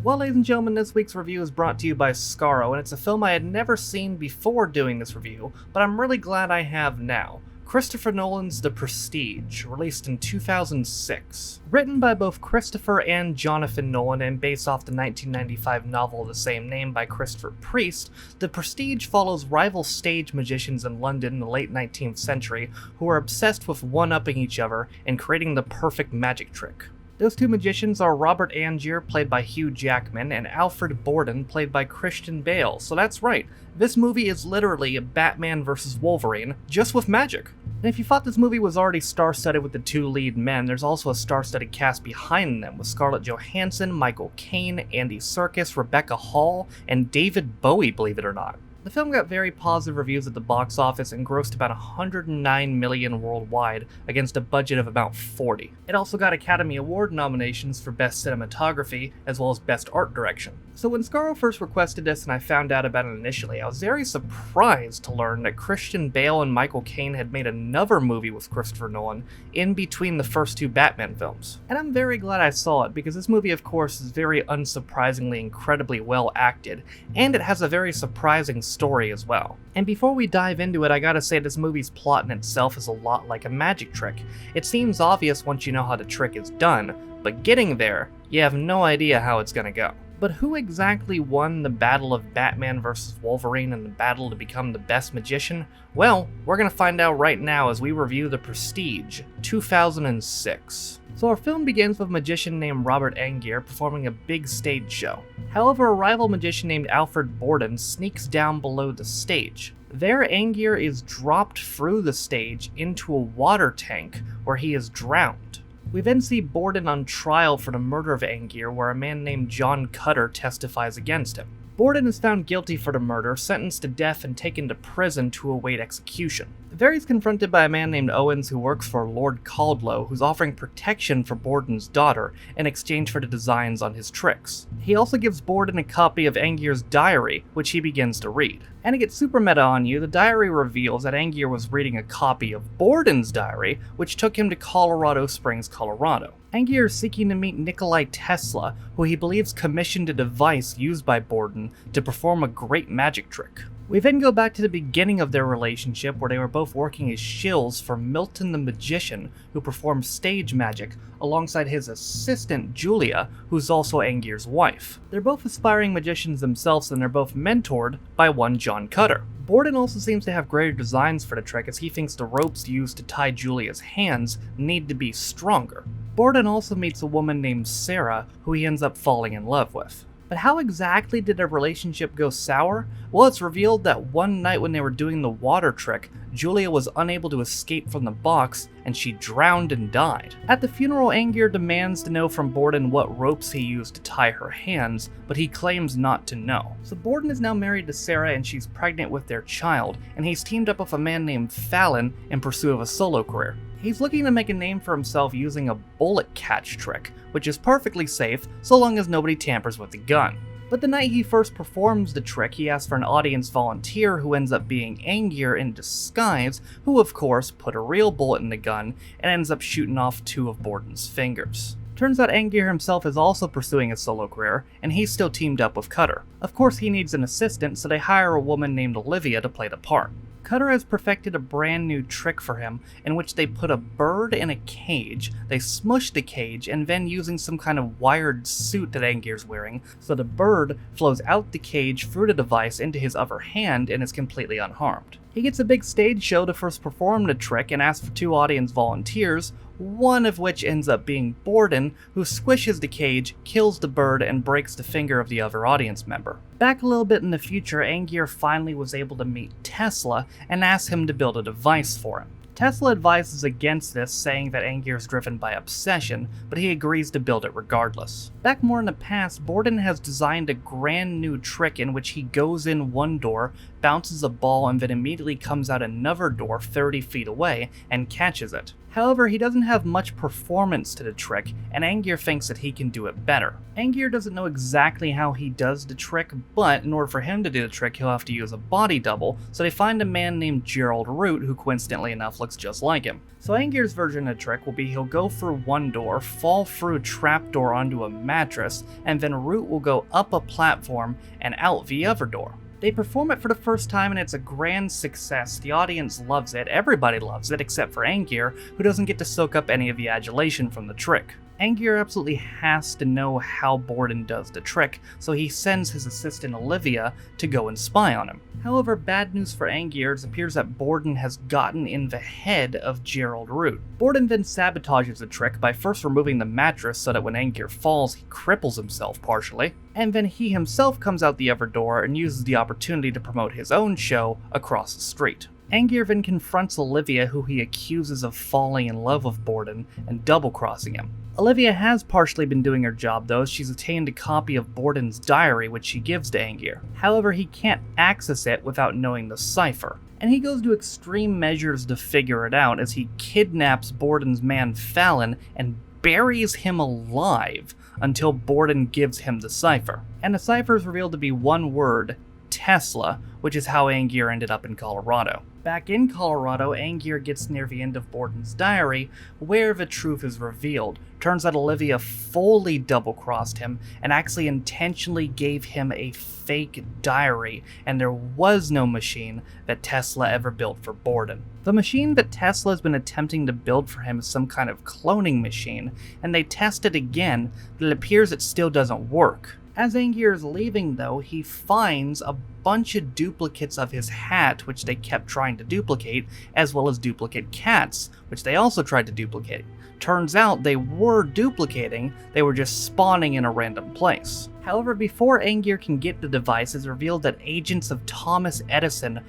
Well, ladies and gentlemen, this week's review is brought to you by Scaro, and it's a film I had never seen before doing this review, but I'm really glad I have now. Christopher Nolan's The Prestige, released in 2006. Written by both Christopher and Jonathan Nolan and based off the 1995 novel of the same name by Christopher Priest, The Prestige follows rival stage magicians in London in the late 19th century who are obsessed with one-upping each other and creating the perfect magic trick. Those two magicians are Robert Angier, played by Hugh Jackman, and Alfred Borden, played by Christian Bale. So that's right, this movie is literally Batman vs. Wolverine, just with magic. And if you thought this movie was already star-studded with the two lead men, there's also a star-studded cast behind them, with Scarlett Johansson, Michael Caine, Andy Serkis, Rebecca Hall, and David Bowie, believe it or not. The film got very positive reviews at the box office and grossed about $109 million worldwide against a budget of about $40. It also got Academy Award nominations for Best Cinematography as well as Best Art Direction. So when Scaro first requested this and I found out about it initially, I was very surprised to learn that Christian Bale and Michael Caine had made another movie with Christopher Nolan in between the first two Batman films. And I'm very glad I saw it because this movie, of course, is very unsurprisingly incredibly well acted, and it has a very surprising story as well. And before we dive into it, I gotta say this movie's plot in itself is a lot like a magic trick. It seems obvious once you know how the trick is done, but getting there, you have no idea how it's gonna go. But who exactly won the battle of Batman vs. Wolverine and the battle to become the best magician? Well, we're gonna find out right now as we review The Prestige, 2006. So our film begins with a magician named Robert Angier performing a big stage show. However, a rival magician named Alfred Borden sneaks down below the stage. There, Angier is dropped through the stage into a water tank where he is drowned. We then see Borden on trial for the murder of Angier, where a man named John Cutter testifies against him. Borden is found guilty for the murder, sentenced to death, and taken to prison to await execution. There he's confronted by a man named Owens who works for Lord Caldlow, who's offering protection for Borden's daughter in exchange for the designs on his tricks. He also gives Borden a copy of Angier's diary, which he begins to read. And to get super meta on you, the diary reveals that Angier was reading a copy of Borden's diary, which took him to Colorado Springs, Colorado. Angier is seeking to meet Nikolai Tesla, who he believes commissioned a device used by Borden to perform a great magic trick. We then go back to the beginning of their relationship where they were both working as shills for Milton the Magician, who performs stage magic, alongside his assistant Julia, who's also Angier's wife. They're both aspiring magicians themselves and they're both mentored by one John Cutter. Borden also seems to have greater designs for the trick as he thinks the ropes used to tie Julia's hands need to be stronger. Borden also meets a woman named Sarah, who he ends up falling in love with. But how exactly did their relationship go sour? Well, it's revealed that one night when they were doing the water trick, Julia was unable to escape from the box, and she drowned and died. At the funeral, Angier demands to know from Borden what ropes he used to tie her hands, but he claims not to know. So Borden is now married to Sarah and she's pregnant with their child, and he's teamed up with a man named Fallon in pursuit of a solo career. He's looking to make a name for himself using a bullet catch trick, which is perfectly safe so long as nobody tampers with the gun. But the night he first performs the trick, he asks for an audience volunteer who ends up being Angier in disguise, who of course put a real bullet in the gun and ends up shooting off two of Borden's fingers. Turns out Angier himself is also pursuing a solo career, and he's still teamed up with Cutter. Of course he needs an assistant, so they hire a woman named Olivia to play the part. Cutter has perfected a brand new trick for him in which they put a bird in a cage, they smush the cage, and then using some kind of wired suit that Angier's wearing, so the bird flows out the cage through the device into his other hand and is completely unharmed. He gets a big stage show to first perform the trick and asks for two audience volunteers, one of which ends up being Borden, who squishes the cage, kills the bird, and breaks the finger of the other audience member. Back a little bit in the future, Angier finally was able to meet Tesla and asks him to build a device for him. Tesla advises against this, saying that Angier is driven by obsession, but he agrees to build it regardless. Back more in the past, Borden has designed a brand new trick in which he goes in one door, bounces a ball, and then immediately comes out another door 30 feet away and catches it. However, he doesn't have much performance to the trick, and Angier thinks that he can do it better. Angier doesn't know exactly how he does the trick, but in order for him to do the trick, he'll have to use a body double, so they find a man named Gerald Root who coincidentally enough looks just like him. So Angier's version of the trick will be he'll go through one door, fall through a trapdoor onto a mattress, and then Root will go up a platform and out the other door. They perform it for the first time and it's a grand success. The audience loves it, everybody loves it except for Angier, who doesn't get to soak up any of the adulation from the trick. Angier absolutely has to know how Borden does the trick, so he sends his assistant Olivia to go and spy on him. However, bad news for Angier, it appears that Borden has gotten in the head of Gerald Root. Borden then sabotages the trick by first removing the mattress so that when Angier falls, he cripples himself partially, and then he himself comes out the other door and uses the opportunity to promote his own show across the street. Angier then confronts Olivia, who he accuses of falling in love with Borden and double-crossing him. Olivia has partially been doing her job though, as she's obtained a copy of Borden's diary which she gives to Angier. However, he can't access it without knowing the cipher, and he goes to extreme measures to figure it out as he kidnaps Borden's man Fallon and buries him alive until Borden gives him the cipher. And the cipher is revealed to be one word, Tesla, which is how Angier ended up in Colorado. Back in Colorado, Angier gets near the end of Borden's diary, where the truth is revealed. Turns out Olivia fully double-crossed him, and actually intentionally gave him a fake diary, and there was no machine that Tesla ever built for Borden. The machine that Tesla has been attempting to build for him is some kind of cloning machine, and they test it again, but it appears it still doesn't work. As Angier is leaving though, he finds a bunch of duplicates of his hat, which they kept trying to duplicate, as well as duplicate cats, which they also tried to duplicate. Turns out they were duplicating, they were just spawning in a random place. However, before Angier can get the device, it's revealed that agents of Thomas Edison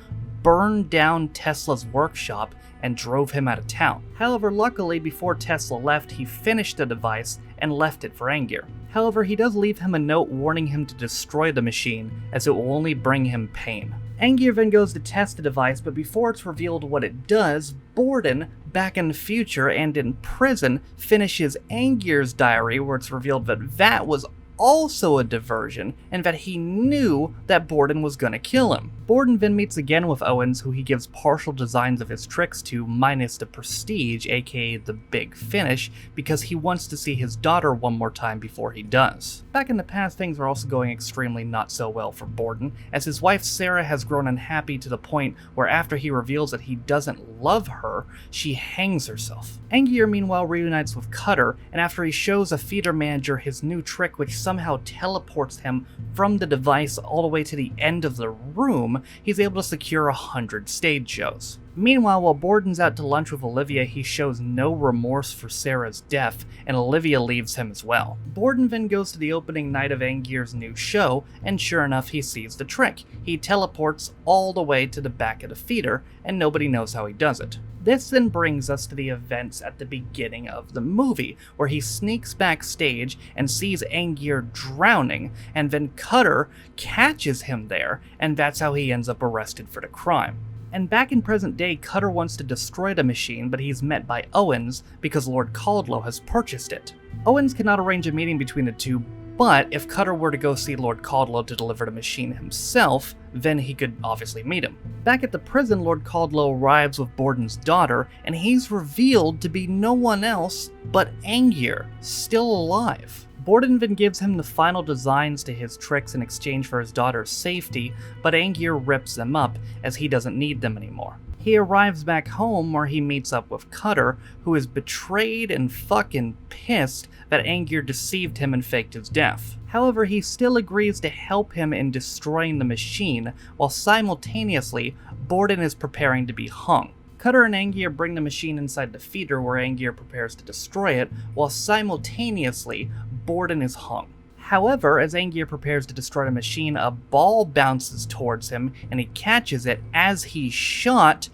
burned down Tesla's workshop and drove him out of town. However, luckily, before Tesla left, he finished the device and left it for Angier. However, he does leave him a note warning him to destroy the machine, as it will only bring him pain. Angier then goes to test the device, but before it's revealed what it does, Borden, back in the future and in prison, finishes Angier's diary, where it's revealed that that was also a diversion, and that he knew that Borden was gonna kill him. Borden then meets again with Owens, who he gives partial designs of his tricks to, minus the prestige, aka the big finish, because he wants to see his daughter one more time before he does. Back in the past, things are also going extremely not so well for Borden, as his wife Sarah has grown unhappy to the point where after he reveals that he doesn't love her, she hangs herself. Angier meanwhile reunites with Cutter, and after he shows a theater manager his new trick which somehow teleports him from the device all the way to the end of the room, he's able to secure 100 stage shows. Meanwhile, while Borden's out to lunch with Olivia, he shows no remorse for Sarah's death, and Olivia leaves him as well. Borden then goes to the opening night of Angier's new show, and sure enough, he sees the trick. He teleports all the way to the back of the theater, and nobody knows how he does it. This then brings us to the events at the beginning of the movie, where he sneaks backstage and sees Angier drowning, and then Cutter catches him there, and that's how he ends up arrested for the crime. And back in present day, Cutter wants to destroy the machine, but he's met by Owens because Lord Caldlow has purchased it. Owens cannot arrange a meeting between the two, but if Cutter were to go see Lord Caldlow to deliver the machine himself, then he could obviously meet him. Back at the prison, Lord Caldlow arrives with Borden's daughter, and he's revealed to be no one else but Angier, still alive. Borden then gives him the final designs to his tricks in exchange for his daughter's safety, but Angier rips them up as he doesn't need them anymore. He arrives back home where he meets up with Cutter, who is betrayed and fucking pissed that Angier deceived him and faked his death. However, he still agrees to help him in destroying the machine, while simultaneously, Borden is preparing to be hung. Cutter and Angier bring the machine inside the feeder where Angier prepares to destroy it, while simultaneously, Borden is hung. However, as Angier prepares to destroy the machine, a ball bounces towards him, and he catches it as he's shot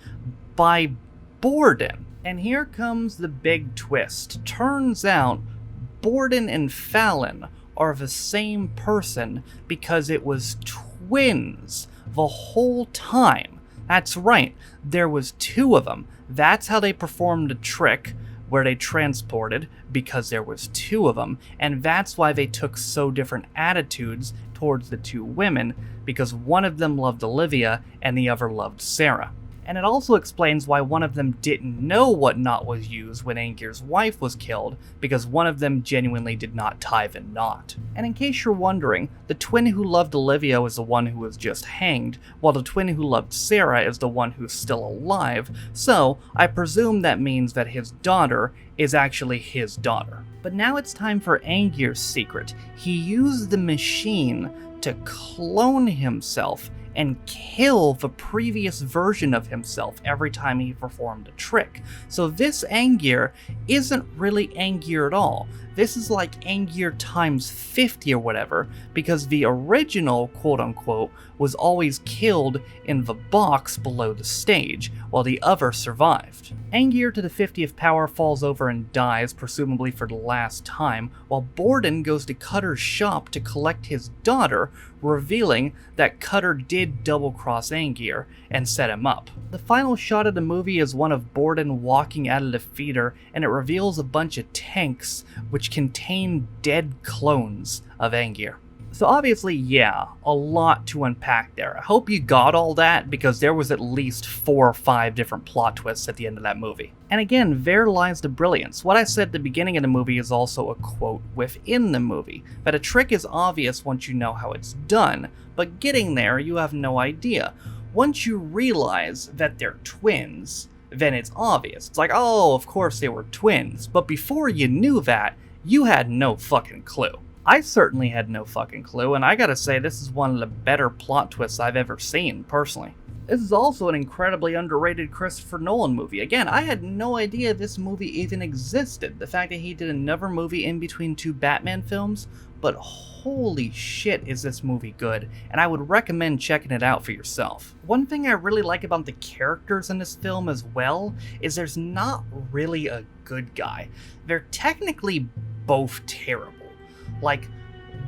by Borden. And here comes the big twist. Turns out, Borden and Fallon are the same person because it was twins the whole time. That's right, there was two of them. That's how they performed a trick where they transported, because there was two of them, and that's why they took so different attitudes towards the two women, because one of them loved Olivia and the other loved Sarah. And it also explains why one of them didn't know what knot was used when Angier's wife was killed, because one of them genuinely did not tie the knot. And in case you're wondering, the twin who loved Olivia is the one who was just hanged, while the twin who loved Sarah is the one who's still alive, so I presume that means that his daughter is actually his daughter. But now it's time for Angier's secret. He used the machine to clone himself and kill the previous version of himself every time he performed a trick. So this Angier isn't really Angier at all. This is like Angier times 50 or whatever, because the original, quote-unquote, was always killed in the box below the stage, while the other survived. Angier to the 50th power falls over and dies, presumably for the last time, while Borden goes to Cutter's shop to collect his daughter, revealing that Cutter did double-cross Angier and set him up. The final shot of the movie is one of Borden walking out of the theater, and it reveals a bunch of tanks which contain dead clones of Angier. So obviously, yeah, a lot to unpack there. I hope you got all that, because there was at least 4 or 5 different plot twists at the end of that movie. And again, there lies the brilliance. What I said at the beginning of the movie is also a quote within the movie, that a trick is obvious once you know how it's done, but getting there, you have no idea. Once you realize that they're twins, then it's obvious. It's like, oh, of course they were twins, but before you knew that, you had no fucking clue. I certainly had no fucking clue, and I gotta say, this is one of the better plot twists I've ever seen, personally. This is also an incredibly underrated Christopher Nolan movie. Again, I had no idea this movie even existed. The fact that he did another movie in between 2 Batman films, but holy shit is this movie good, and I would recommend checking it out for yourself. One thing I really like about the characters in this film as well is there's not really a good guy. They're technically both terrible. Like,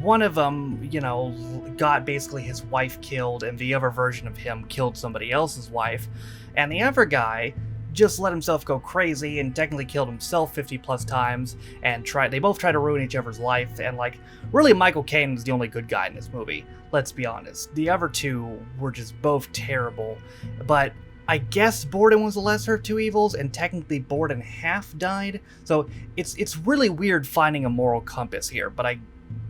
one of them, you know, got basically his wife killed, and the other version of him killed somebody else's wife, and the other guy just let himself go crazy and technically killed himself 50 plus times, and they both try to ruin each other's life, and like, really Michael Caine was the only good guy in this movie, let's be honest. The other two were just both terrible, but I guess Borden was the lesser of 2 evils, and technically Borden half died, so it's really weird finding a moral compass here, but I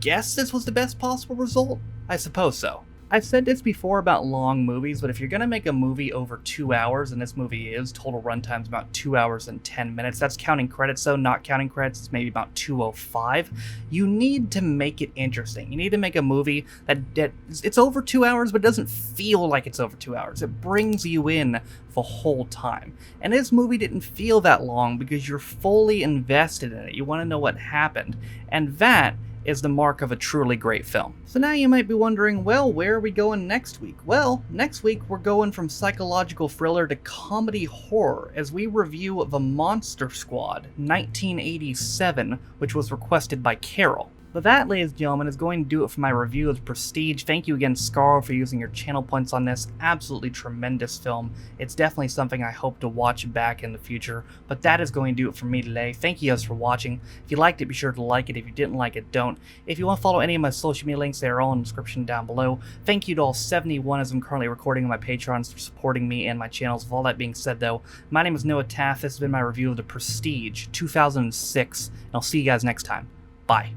guess this was the best possible result? I suppose so. I've said this before about long movies, but if you're gonna make a movie over 2 hours, and this movie is, total runtime's about 2 hours and 10 minutes, that's counting credits though, not counting credits, it's maybe about 2:05, you need to make it interesting. You need to make a movie that it's over 2 hours, but it doesn't feel like it's over 2 hours. It brings you in the whole time. And this movie didn't feel that long because you're fully invested in it. You want to know what happened. And that is the mark of a truly great film. So now you might be wondering, well, where are we going next week? Well, next week we're going from psychological thriller to comedy horror as we review The Monster Squad, 1987, which was requested by Carol. But that, ladies and gentlemen, is going to do it for my review of Prestige. Thank you again, Scarl, for using your channel points on this. Absolutely tremendous film. It's definitely something I hope to watch back in the future. But that is going to do it for me today. Thank you guys for watching. If you liked it, be sure to like it. If you didn't like it, don't. If you want to follow any of my social media links, they are all in the description down below. Thank you to all 71 as I'm currently recording on my Patrons for supporting me and my channels. With all that being said, though, my name is Noah Taff. This has been my review of The Prestige 2006, and I'll see you guys next time. Bye.